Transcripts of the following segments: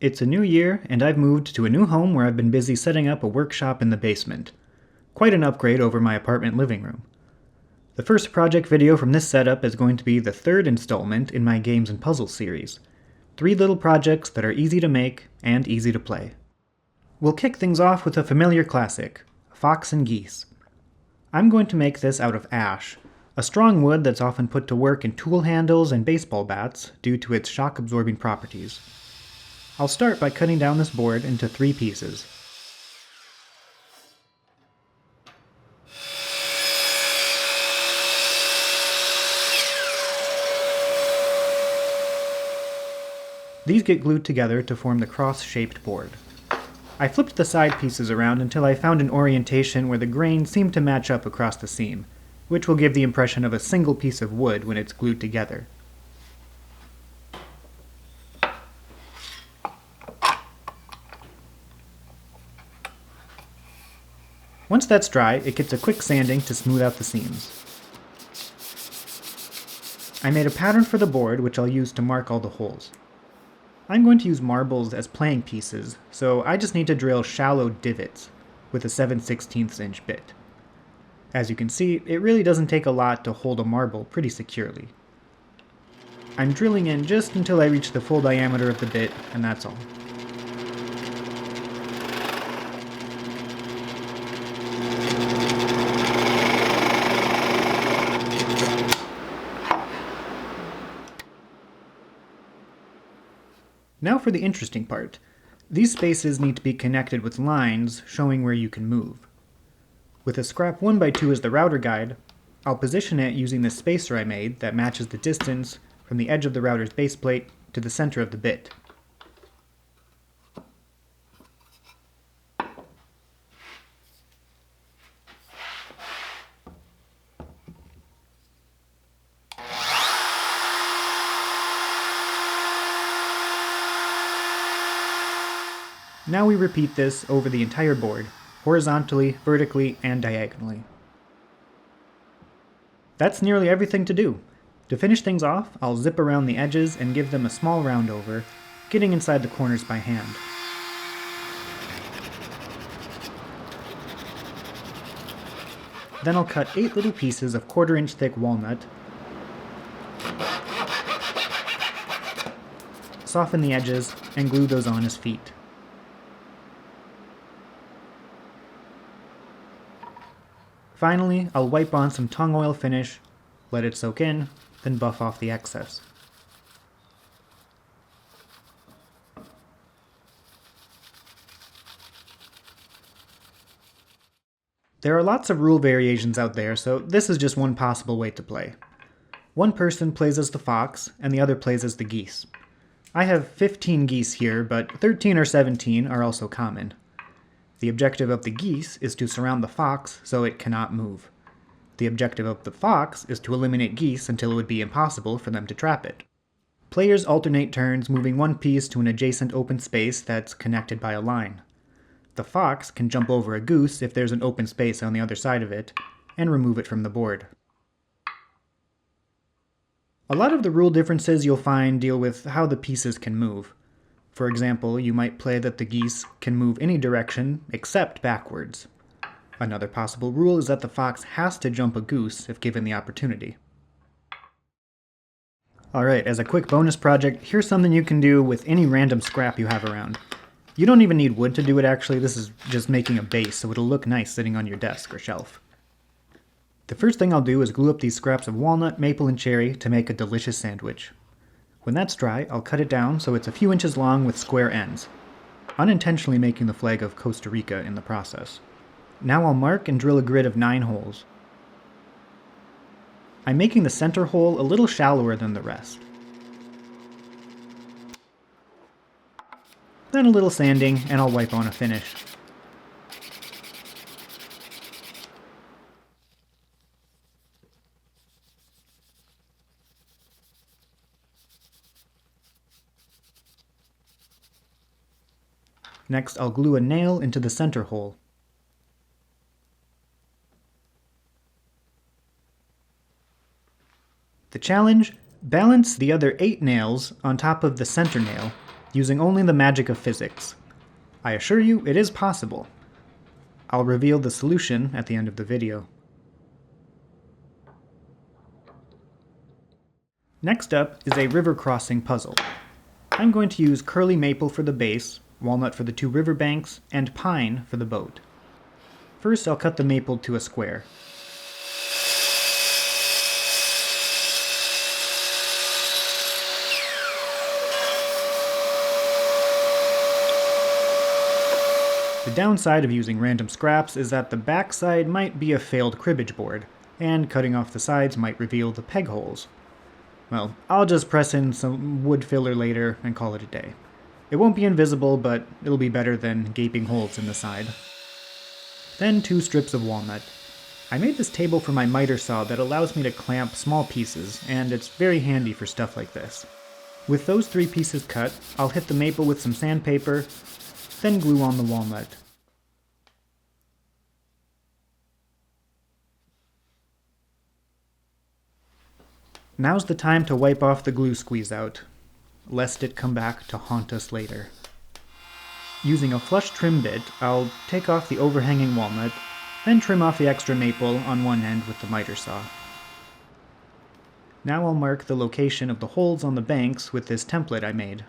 It's a new year, and I've moved to a new home where I've been busy setting up a workshop in the basement. Quite an upgrade over my apartment living room. The first project video from this setup is going to be the third installment in my games and puzzles series. 3 little projects that are easy to make and easy to play. We'll kick things off with a familiar classic, Fox and Geese. I'm going to make this out of ash, a strong wood that's often put to work in tool handles and baseball bats due to its shock-absorbing properties. I'll start by cutting down this board into 3 pieces. These get glued together to form the cross-shaped board. I flipped the side pieces around until I found an orientation where the grain seemed to match up across the seam, which will give the impression of a single piece of wood when it's glued together. Once that's dry, it gets a quick sanding to smooth out the seams. I made a pattern for the board which I'll use to mark all the holes. I'm going to use marbles as playing pieces, so I just need to drill shallow divots with a 7/16 inch bit. As you can see, it really doesn't take a lot to hold a marble pretty securely. I'm drilling in just until I reach the full diameter of the bit, and that's all. Now for the interesting part. These spaces need to be connected with lines showing where you can move. With a scrap 1x2 as the router guide, I'll position it using the spacer I made that matches the distance from the edge of the router's base plate to the center of the bit. Now we repeat this over the entire board, horizontally, vertically, and diagonally. That's nearly everything to do. To finish things off, I'll zip around the edges and give them a small round over, getting inside the corners by hand. Then I'll cut 8 little pieces of 1/4 inch thick walnut, soften the edges, and glue those on as feet. Finally, I'll wipe on some tung oil finish, let it soak in, then buff off the excess. There are lots of rule variations out there, so this is just one possible way to play. One person plays as the fox, and the other plays as the geese. I have 15 geese here, but 13 or 17 are also common. The objective of the geese is to surround the fox so it cannot move. The objective of the fox is to eliminate geese until it would be impossible for them to trap it. Players alternate turns, moving one piece to an adjacent open space that's connected by a line. The fox can jump over a goose if there's an open space on the other side of it, and remove it from the board. A lot of the rule differences you'll find deal with how the pieces can move. For example, you might play that the geese can move any direction except backwards. Another possible rule is that the fox has to jump a goose if given the opportunity. Alright, as a quick bonus project, here's something you can do with any random scrap you have around. You don't even need wood to do it actually, this is just making a base so it'll look nice sitting on your desk or shelf. The first thing I'll do is glue up these scraps of walnut, maple, and cherry to make a delicious sandwich. When that's dry, I'll cut it down so it's a few inches long with square ends, unintentionally making the flag of Costa Rica in the process. Now I'll mark and drill a grid of 9 holes. I'm making the center hole a little shallower than the rest. Then a little sanding, and I'll wipe on a finish. Next, I'll glue a nail into the center hole. The challenge? Balance the other 8 nails on top of the center nail using only the magic of physics. I assure you, it is possible. I'll reveal the solution at the end of the video. Next up is a river crossing puzzle. I'm going to use curly maple for the base, walnut for the 2 riverbanks, and pine for the boat. First, I'll cut the maple to a square. The downside of using random scraps is that the backside might be a failed cribbage board, and cutting off the sides might reveal the peg holes. Well, I'll just press in some wood filler later and call it a day. It won't be invisible, but it'll be better than gaping holes in the side. Then 2 strips of walnut. I made this table for my miter saw that allows me to clamp small pieces, and it's very handy for stuff like this. With those 3 pieces cut, I'll hit the maple with some sandpaper, then glue on the walnut. Now's the time to wipe off the glue squeeze out, lest it come back to haunt us later. Using a flush trim bit, I'll take off the overhanging walnut, then trim off the extra maple on one end with the miter saw. Now I'll mark the location of the holes on the banks with this template I made.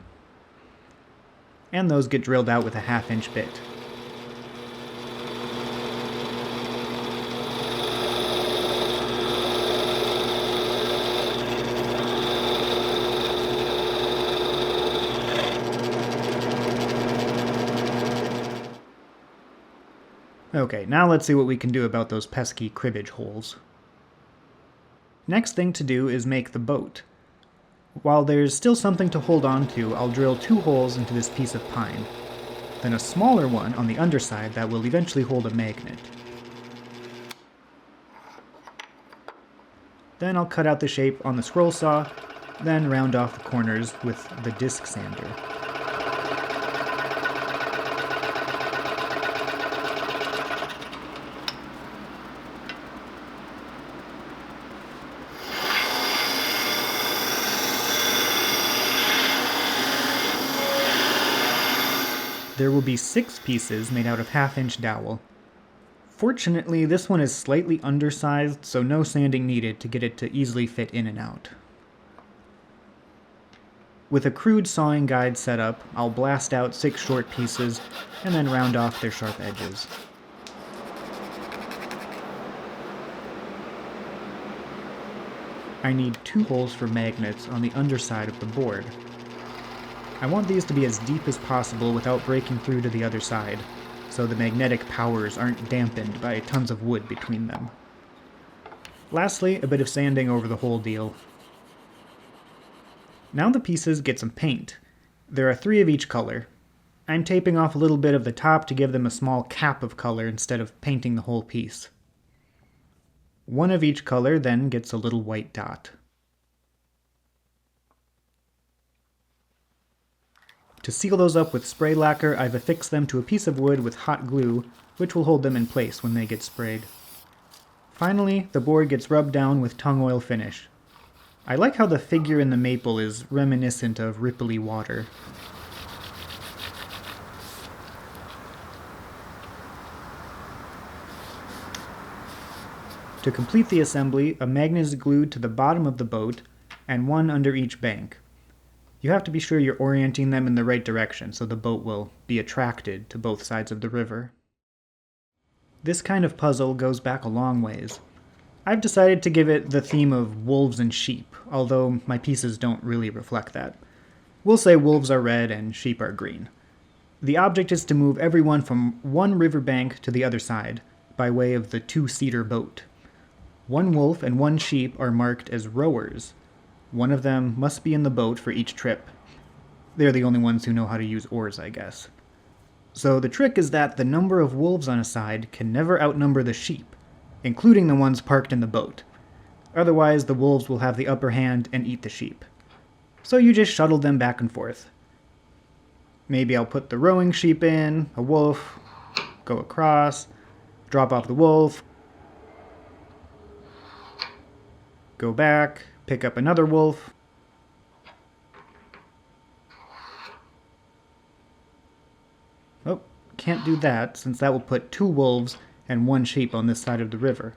And those get drilled out with a 1/2-inch bit. Okay, now let's see what we can do about those pesky cribbage holes. Next thing to do is make the boat. While there's still something to hold on to, I'll drill 2 holes into this piece of pine, then a smaller one on the underside that will eventually hold a magnet. Then I'll cut out the shape on the scroll saw, then round off the corners with the disc sander. There will be 6 pieces made out of 1/2-inch dowel. Fortunately, this one is slightly undersized, so no sanding needed to get it to easily fit in and out. With a crude sawing guide set up, I'll blast out 6 short pieces and then round off their sharp edges. I need 2 holes for magnets on the underside of the board. I want these to be as deep as possible without breaking through to the other side, so the magnetic powers aren't dampened by tons of wood between them. Lastly, a bit of sanding over the whole deal. Now the pieces get some paint. There are 3 of each color. I'm taping off a little bit of the top to give them a small cap of color instead of painting the whole piece. 1 of each color then gets a little white dot. To seal those up with spray lacquer, I've affixed them to a piece of wood with hot glue, which will hold them in place when they get sprayed. Finally, the board gets rubbed down with tung oil finish. I like how the figure in the maple is reminiscent of ripply water. To complete the assembly, a magnet is glued to the bottom of the boat, and 1 under each bank. You have to be sure you're orienting them in the right direction so the boat will be attracted to both sides of the river. This kind of puzzle goes back a long ways. I've decided to give it the theme of wolves and sheep, although my pieces don't really reflect that. We'll say wolves are red and sheep are green. The object is to move everyone from one riverbank to the other side, by way of the 2-seater boat. 1 wolf and 1 sheep are marked as rowers. One of them must be in the boat for each trip. They're the only ones who know how to use oars, I guess. So the trick is that the number of wolves on a side can never outnumber the sheep, including the ones parked in the boat. Otherwise, the wolves will have the upper hand and eat the sheep. So you just shuttle them back and forth. Maybe I'll put the rowing sheep in, a wolf, go across, drop off the wolf, go back, pick up another wolf, Oh, can't do that, since that will put 2 wolves and 1 sheep on this side of the river.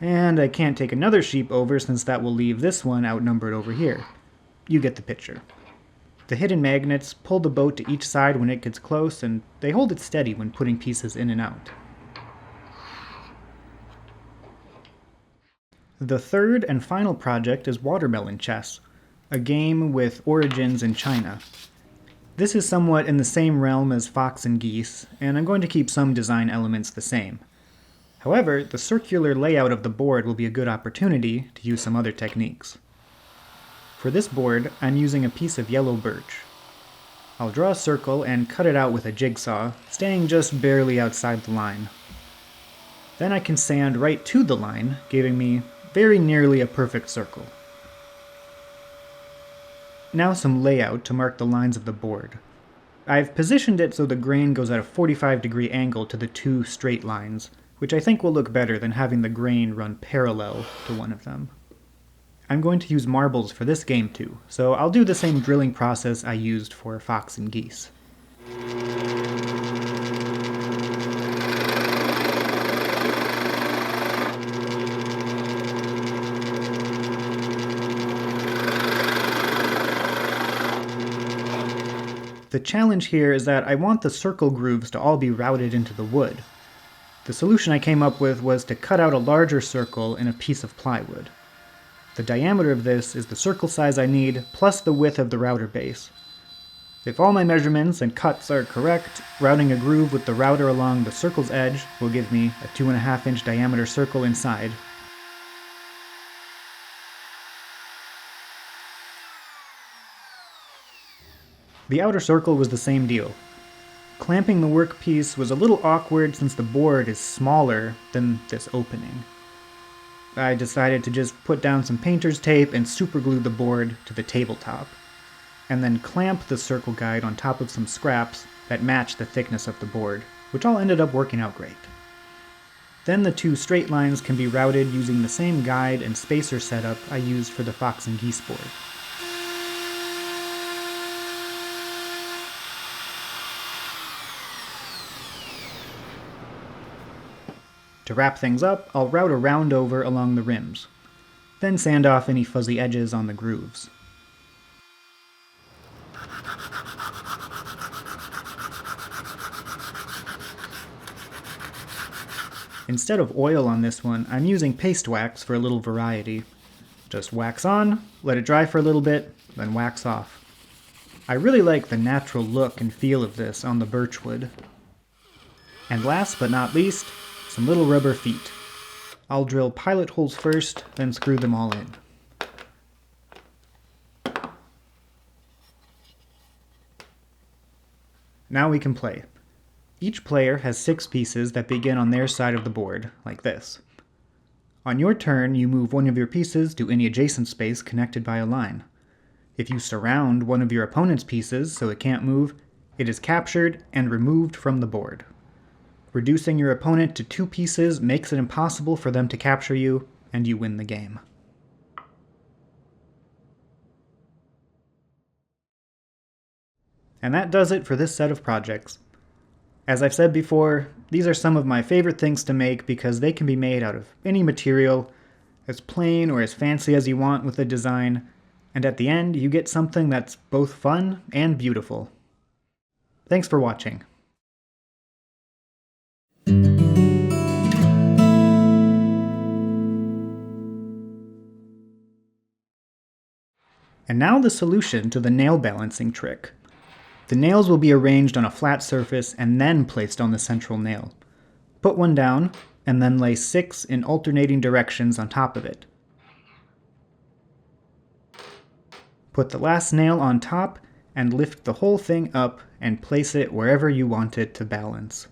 And I can't take another sheep over, since that will leave this one outnumbered over here. You get the picture. The hidden magnets pull the boat to each side when it gets close, and they hold it steady when putting pieces in and out. The third and final project is Watermelon Chess, a game with origins in China. This is somewhat in the same realm as Fox and Geese, and I'm going to keep some design elements the same. However, the circular layout of the board will be a good opportunity to use some other techniques. For this board, I'm using a piece of yellow birch. I'll draw a circle and cut it out with a jigsaw, staying just barely outside the line. Then I can sand right to the line, giving me very nearly a perfect circle. Now some layout to mark the lines of the board. I've positioned it so the grain goes at a 45-degree angle to the 2 straight lines, which I think will look better than having the grain run parallel to one of them. I'm going to use marbles for this game too, so I'll do the same drilling process I used for Fox and Geese. The challenge here is that I want the circle grooves to all be routed into the wood. The solution I came up with was to cut out a larger circle in a piece of plywood. The diameter of this is the circle size I need, plus the width of the router base. If all my measurements and cuts are correct, routing a groove with the router along the circle's edge will give me a 2.5-inch diameter circle inside. The outer circle was the same deal. Clamping the workpiece was a little awkward since the board is smaller than this opening. I decided to just put down some painter's tape and superglue the board to the tabletop, and then clamp the circle guide on top of some scraps that matched the thickness of the board, which all ended up working out great. Then the 2 straight lines can be routed using the same guide and spacer setup I used for the Fox and Geese board. To wrap things up, I'll route a round over along the rims, then sand off any fuzzy edges on the grooves. Instead of oil on this one, I'm using paste wax for a little variety. Just wax on, let it dry for a little bit, then wax off. I really like the natural look and feel of this on the birchwood. And last but not least, some little rubber feet. I'll drill pilot holes first, then screw them all in. Now we can play. Each player has 6 pieces that begin on their side of the board, like this. On your turn, you move one of your pieces to any adjacent space connected by a line. If you surround one of your opponent's pieces so it can't move, it is captured and removed from the board. Reducing your opponent to 2 pieces makes it impossible for them to capture you, and you win the game. And that does it for this set of projects. As I've said before, these are some of my favorite things to make because they can be made out of any material, as plain or as fancy as you want with the design, and at the end you get something that's both fun and beautiful. Thanks for watching. And now the solution to the nail balancing trick. The nails will be arranged on a flat surface and then placed on the central nail. Put one down, and then lay 6 in alternating directions on top of it. Put the last nail on top and lift the whole thing up and place it wherever you want it to balance.